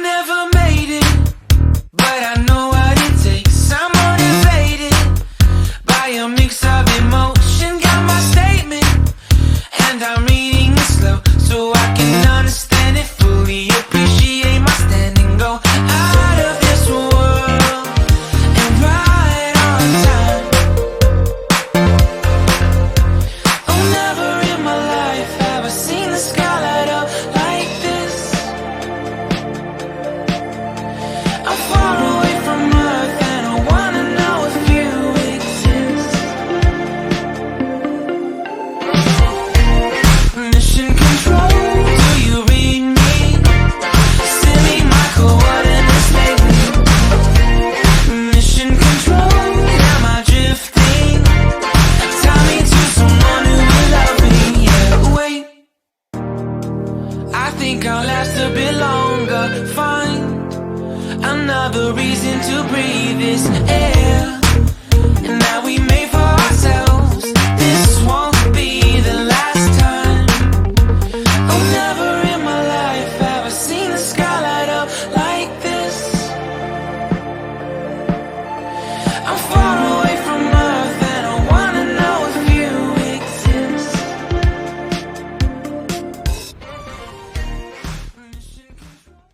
never made it, but I know what it takes. I'm motivated by a mix of emotion. Got my statement, and I'm reading it slow so I can understand it fully. Appreciate my standing, go out of this world and right on time. Oh, never in my life have I seen the sky light up like this. I'm far away from Earth and I wanna know if you exist. Mission control, do you read me? Send me my coordinates lately. Mission control, am I drifting? Tie me to someone who will love me. Yeah, wait, I think I'll last a bit longer. Find another reason to breathe this air.